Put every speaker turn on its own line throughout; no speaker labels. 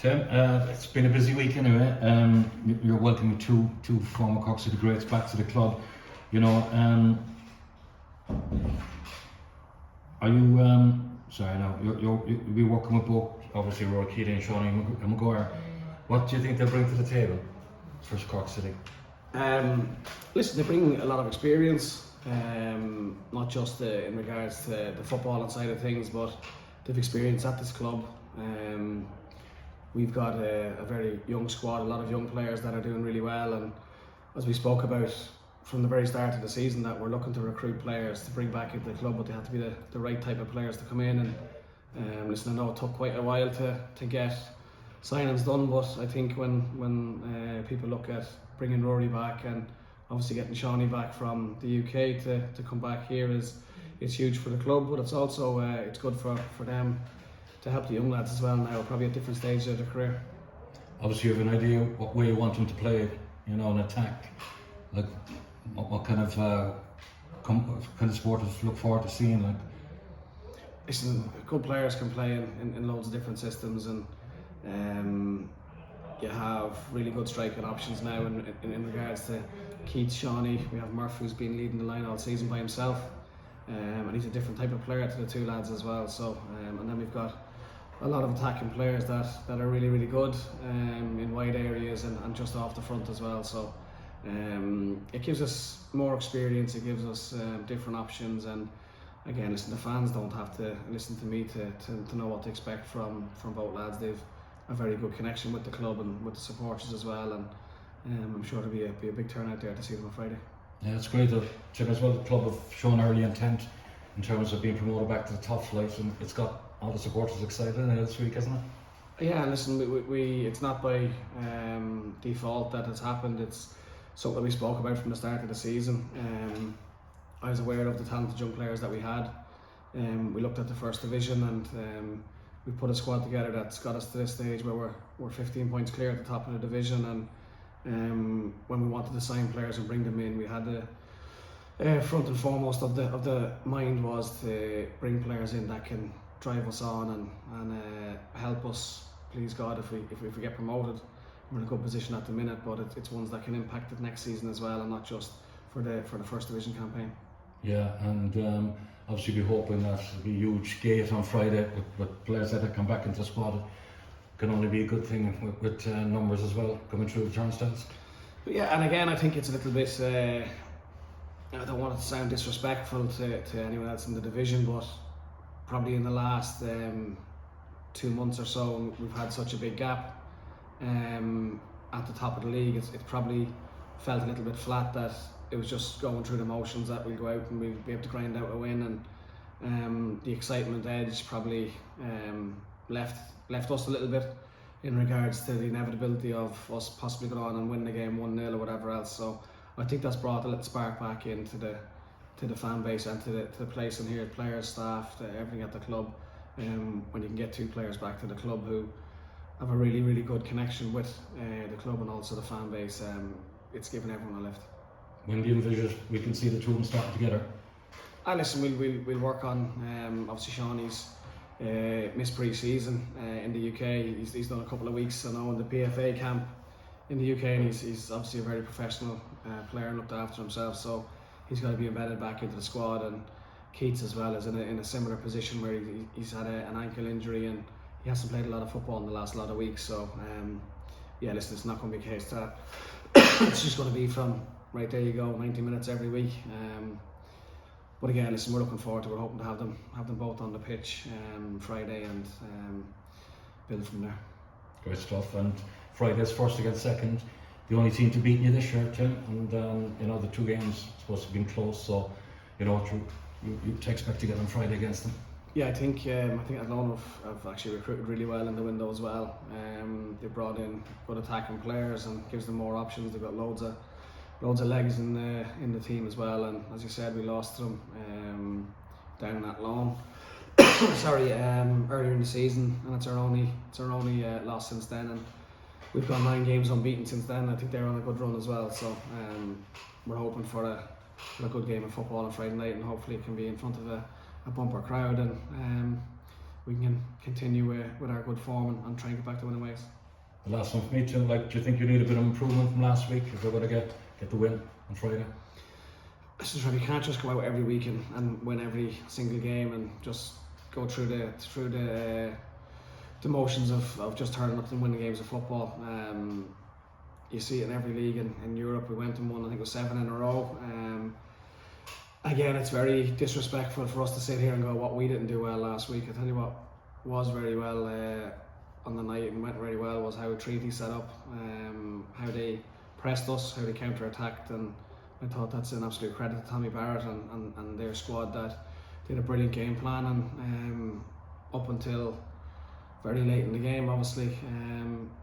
Tim, it's been a busy week anyway. You're welcoming two former Cork City greats back to the club. You know, are you? Sorry, no. You'll be working with both, obviously, Roy Keating and Shawnee Maguire. What do you think they'll bring to the table for Cork City?
Listen, they bring a lot of experience, not just in regards to the footballing side of things, but they've experience at this club. We've got a very young squad, a lot of young players that are doing really well, and as we spoke about from the very start of the season, that we're looking to recruit players to bring back into the club, but they have to be the right type of players to come in. And listen, I know it took quite a while to get signings done, but I think when people look at bringing Rory back and obviously getting Shawnee back from the UK to come back here it's huge for the club, but it's also it's good for them to help the young lads as well now, probably at different stages of their career.
Obviously, you have an idea what way you want them to play, you know, an attack. Like, what kind of supporters look forward to seeing? Like,
listen, good players can play in loads of different systems, and you have really good striking options now in regards to Keith, Shawnee. We have Murph, who's been leading the line all season by himself, and he's a different type of player to the two lads as well. So, and then we've got a lot of attacking players that are really, really good in wide areas and just off the front as well. So it gives us more experience, it gives us different options, and again, listen, the fans don't have to listen to me to know what to expect from both lads. They've a very good connection with the club and with the supporters as well, and I'm sure there'll be a big turnout there to see them on Friday.
Yeah, it's great that Jim as well. The club have shown early intent in terms of being promoted back to the top flight, and it's got all the supporters excited this week, isn't it?
Yeah, listen, we it's not by default that it's happened. It's something we spoke about from the start of the season. I was aware of the talented young players that we had. We looked at the first division, and we put a squad together that's got us to this stage where we're 15 points clear at the top of the division. And when we wanted to sign players and bring them in, we had the front and foremost of the mind was to bring players in that can drive us on and help us, please God, if we get promoted. We're in a good position at the minute, but it's ones that can impact it next season as well, and not just for the first division campaign.
Yeah, and obviously we're hoping that it'll be a huge gate on Friday with players that come back into the squad. It can only be a good thing with numbers as well coming through the turnstiles.
But yeah, and again, I think it's a little bit. I don't want it to sound disrespectful to anyone else in the division, but probably in the last 2 months or so, we've had such a big gap at the top of the league. It's probably felt a little bit flat, that it was just going through the motions, that we'll go out and we'll be able to grind out a win, and the excitement edge probably left us a little bit in regards to the inevitability of us possibly going on and winning the game 1-0 or whatever else. So I think that's brought a little spark back into the fan base and to the place in here, players, staff, everything at the club. When you can get two players back to the club who have a really, really good connection with the club and also the fan base, it's given everyone a lift.
When do you envisage we can see the two of them starting together?
Listen, we'll work on obviously Shawnee's missed pre-season in the UK. He's done a couple of weeks, I know, in the PFA camp in the UK, and he's obviously a very professional player and looked after himself, so he's got to be embedded back into the squad. And Keats as well is in a similar position where he's had an ankle injury and he hasn't played a lot of football in the last lot of weeks. So yeah, listen, it's not going to be a case that it's just going to be from right there you go 90 minutes every week. But again, listen, we're looking forward to it. We're hoping to have them both on the pitch Friday and build from there.
Great stuff. And Friday's first against second, the only team to beat you this year, Tim. And you know, the two games supposed to have been close, so you know you expect to get on Friday against them.
Yeah, I think Athlone have actually recruited really well in the window as well. They brought in good attacking players and gives them more options. They've got loads of legs in the team as well. And as you said, we lost to them down in Athlone. Sorry, earlier in the season, and it's our only loss since then. And we've got 9 games unbeaten since then. I think they're on a good run as well. So we're hoping for a good game of football on Friday night, and hopefully it can be in front of a bumper crowd, and we can continue with our good form and try and get back to winning ways.
The last one for me too, like, do you think you need a bit of improvement from last week if you're going to get the win on Friday?
We can't just go out every week and win every single game and just go through the motions of just turning up and winning games of football. You see it in every league in Europe. We went and won, I think it was 7 in a row. Again, it's very disrespectful for us to sit here and go, what we didn't do well last week. I tell you what was very well on the night and went very well was how Treaty set up, how they pressed us, how they counter-attacked, and I thought that's an absolute credit to Tommy Barrett and their squad that did a brilliant game plan, and up until very late in the game, obviously,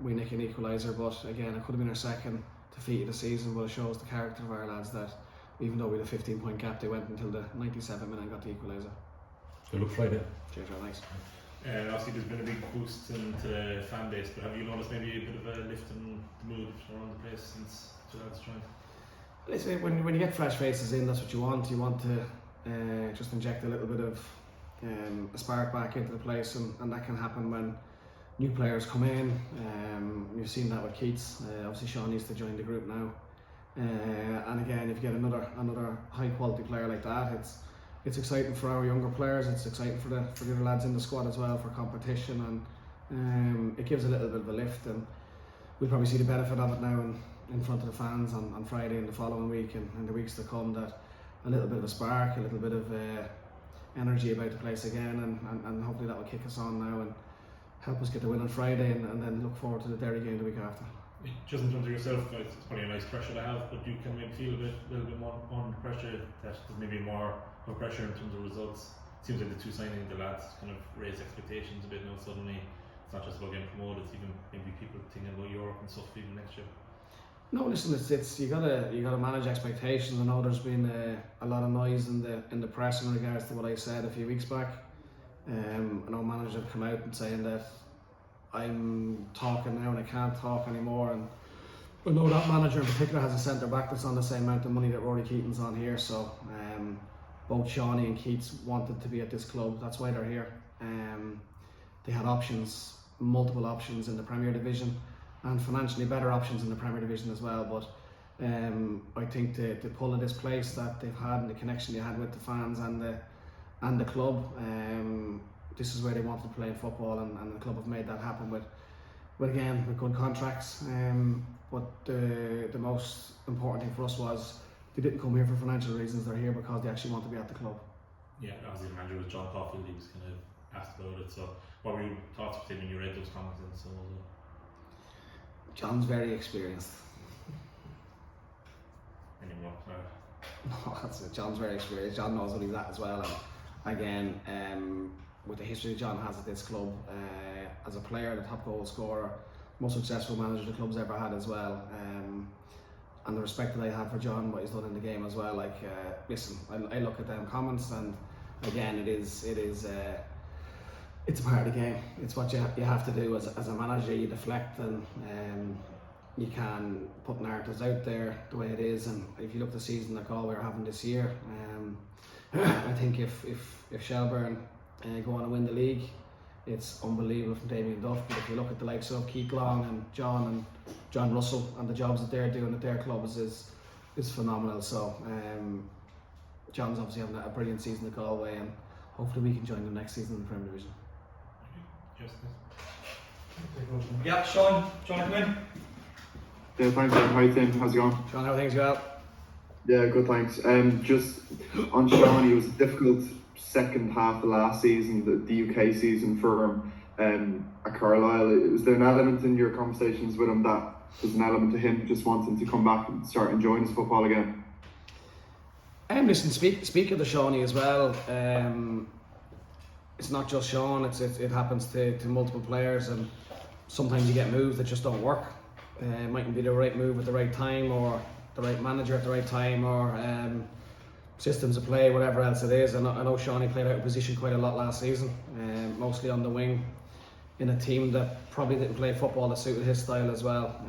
we nick an equaliser, but again, it could have been our second defeat of the season, but it shows the character of our lads that even though we had a 15-point gap, they went until the 97th minute and got the equaliser.
Good luck Friday.
Cheers, thanks.
Obviously there's been a big boost into the fan base, but have you noticed maybe a bit of a lift in the mood around the place since July's joined?
Listen, when you get fresh faces in, that's what you want. You want to just inject a little bit of a spark back into the place, and that can happen when new players come in. You've seen that with Keats. Obviously Sean needs to join the group now, and again, if you get another high quality player like that, it's exciting for our younger players. It's exciting for the other lads in the squad as well for competition, and it gives a little bit of a lift, and we'll probably see the benefit of it now in front of the fans on Friday and the following week and the weeks to come, that a little bit of a spark, a little bit of energy about the place again, and hopefully that will kick us on now and help us get the win on Friday, and then look forward to the Derry game the week after.
Just in terms of yourself, it's probably a nice pressure to have, but you can maybe feel a little bit more under pressure, that there's maybe more pressure in terms of results. It seems like the two signing the lads kind of raise expectations a bit now suddenly. It's not just about getting promoted, it's even maybe people thinking about Europe and stuff even next year.
No, listen, it's you gotta manage expectations. I know there's been a lot of noise in the press in regards to what I said a few weeks back. I know managers have come out and saying that I'm talking now and I can't talk anymore, and I know that manager in particular has a centre back that's on the same amount of money that Rory Keaton's on here, so both Shawnee and Keats wanted to be at this club, that's why they're here. They had options, multiple options in the Premier Division, and financially better options in the Premier Division as well, but I think the pull of this place that they've had and the connection they had with the fans and the club, this is where they wanted to play football, and the club have made that happen with good contracts. But the most important thing for us was they didn't come here for financial reasons, they're here because they actually want to be at the club.
Yeah, obviously the manager was John Caulfield, he was kind of asked about it, so what were your thoughts with him when you read those comments and so on?
John's very experienced.
Anymore?
No, that's it. John's very experienced. John knows what he's at as well. And again, with the history John has at this club, as a player, the top goal scorer, most successful manager the club's ever had as well, and the respect that I have for John, what he's done in the game as well. Like, listen, I look at them comments, and again, it's a part of the game. It's what you have to do as a manager. You deflect, and you can put narratives out there the way it is. And if you look at the season that Galway are having this year, I think if Shelburne go on and win the league, it's unbelievable from Damien Duff. But if you look at the likes of Keith Long and John Russell and the jobs that they're doing at their clubs is phenomenal. So John's obviously having a brilliant season at Galway, and hopefully we can join them next season in the Premier Division.
Yeah, Sean, come in.
Yeah, thanks. Hi Tim, how's it going?
Sean, how are things going?
Yeah, good, thanks. Just on Sean, it was a difficult second half of last season, the UK season for him at Carlisle. Was there an element in your conversations with him that was an element to him just wanting to come back and start enjoying his football again?
Listen, speak of the Shawnee as well. It's not just Sean. It happens to multiple players, and sometimes you get moves that just don't work. It mightn't be the right move at the right time, or the right manager at the right time, or systems of play, whatever else it is. And I know Shawnee played out of position quite a lot last season, mostly on the wing, in a team that probably didn't play football that suited his style as well.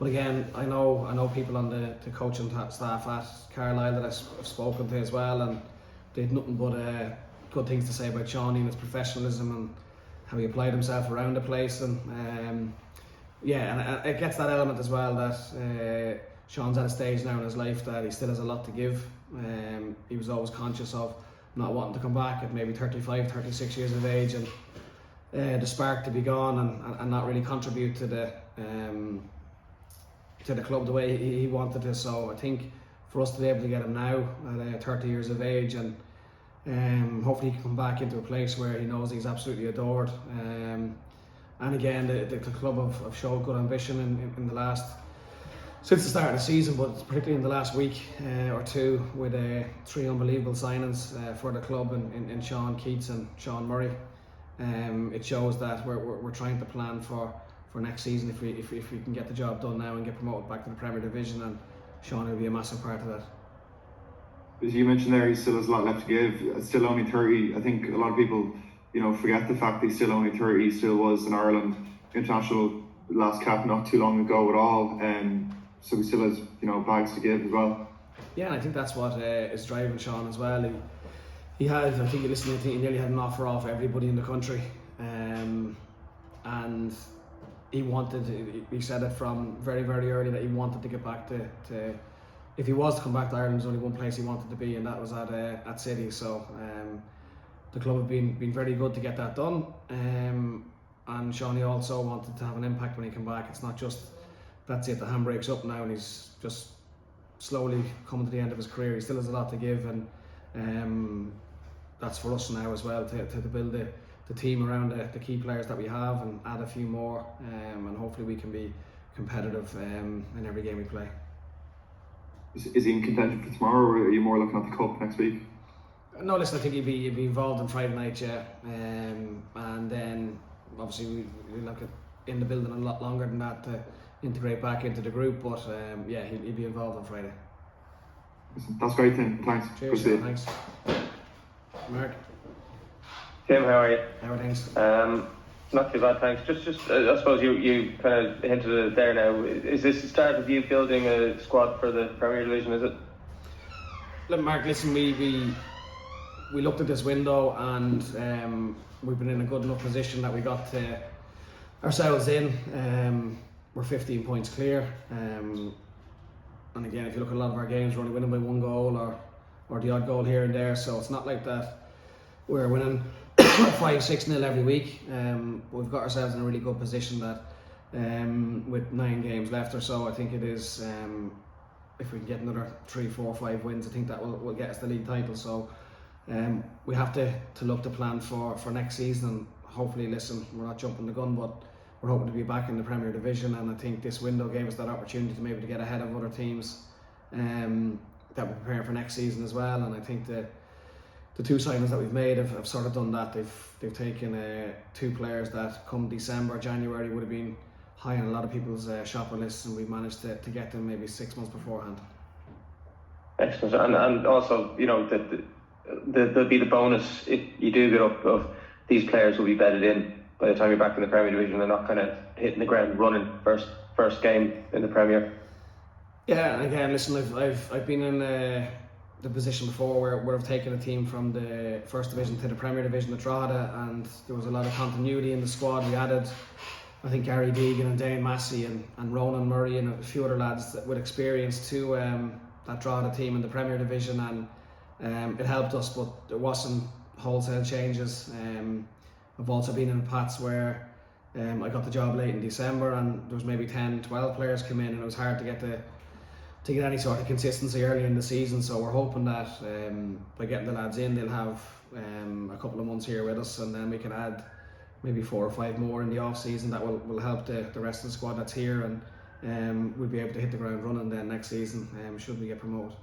But again, I know people on the coaching staff at Carlisle that I've spoken to as well, and they've nothing but good things to say about Sean and his professionalism and how he applied himself around the place, and and it gets that element as well that Sean's at a stage now in his life that he still has a lot to give. He was always conscious of not wanting to come back at maybe 35, 36 years of age, and the spark to be gone and not really contribute to the club the way he wanted to. So I think for us to be able to get him now at 30 years of age, and hopefully he can come back into a place where he knows he's absolutely adored. And again, the club have showed good ambition in the last, since the start of the season, but particularly in the last week or two, with 3 unbelievable signings for the club in Sean Keats and Sean Murray. It shows that we're trying to plan for next season if we can get the job done now and get promoted back to the Premier Division, and Sean will be a massive part of that.
As you mentioned there, he still has a lot left to give. It's still only 30. I think a lot of people, forget the fact that he's still only 30. He still was an Ireland international last cap not too long ago at all. So he still has, bags to give as well.
Yeah, and I think that's what is driving Sean as well. He had, I think he nearly had an offer off everybody in the country. And he said it from very, very early that he wanted to get back to if he was to come back to Ireland, there's only one place he wanted to be, and that was at City. So the club have been very good to get that done. And Shawnee also wanted to have an impact when he came back. It's not just that's it, the handbrake's up now and he's just slowly coming to the end of his career. He still has a lot to give, and that's for us now as well to build the team around the key players that we have and add a few more, and hopefully we can be competitive in every game we play.
Is he in contention for tomorrow, or are you more looking at the cup next week?
No, listen, I think he'd be involved on Friday night, yeah. And then obviously we look at in the building a lot longer than that to integrate back into the group, but yeah, he'd be involved on Friday.
That's great, Tim. Thanks.
Cheers, thanks. Mark.
Tim, how are you?
How are things?
Not too bad, thanks. Just I suppose you kind of hinted at it there now. Is this the start of you building a squad for the Premier Division, is it?
Look, Mark, listen, we looked at this window and we've been in a good enough position that we got ourselves in. We're 15 points clear. And again, if you look at a lot of our games, we're only winning by 1 goal or the odd goal here and there. So it's not like that we're winning 5-6-0 every week. We've got ourselves in a really good position that with 9 games left or so, I think it is, if we can get another 3, 4, 5 wins, I think that will get us the league title. So we have to look to plan for next season, and hopefully, listen, we're not jumping the gun, but we're hoping to be back in the Premier Division, and I think this window gave us that opportunity to maybe to get ahead of other teams that we're preparing for next season as well. And I think the 2 signings that we've made have sort of done that. They've taken 2 players that come December, January would have been high on a lot of people's shopper lists, and we've managed to get them maybe 6 months beforehand.
Excellent, and also, there'll be the bonus if you do get up of these players will be bedded in by the time you're back in the Premier Division. They're not kind of hitting the ground running first game in the Premier. Yeah,
and again, listen, I've been in the position before where I've taken a team from the First Division to the Premier Division at Drogheda, and there was a lot of continuity in the squad. We added, I think, Gary Deegan and Dane Massey and Ronan Murray and a few other lads with experience to that Drogheda team in the Premier Division, and it helped us, but there wasn't wholesale changes. I've also been in Pats where I got the job late in December and there was maybe 10-12 players come in, and it was hard to get any sort of consistency early in the season. So we're hoping that by getting the lads in, they'll have a couple of months here with us, and then we can add maybe 4 or 5 more in the off season that will help the rest of the squad that's here, and we'll be able to hit the ground running then next season should we get promoted.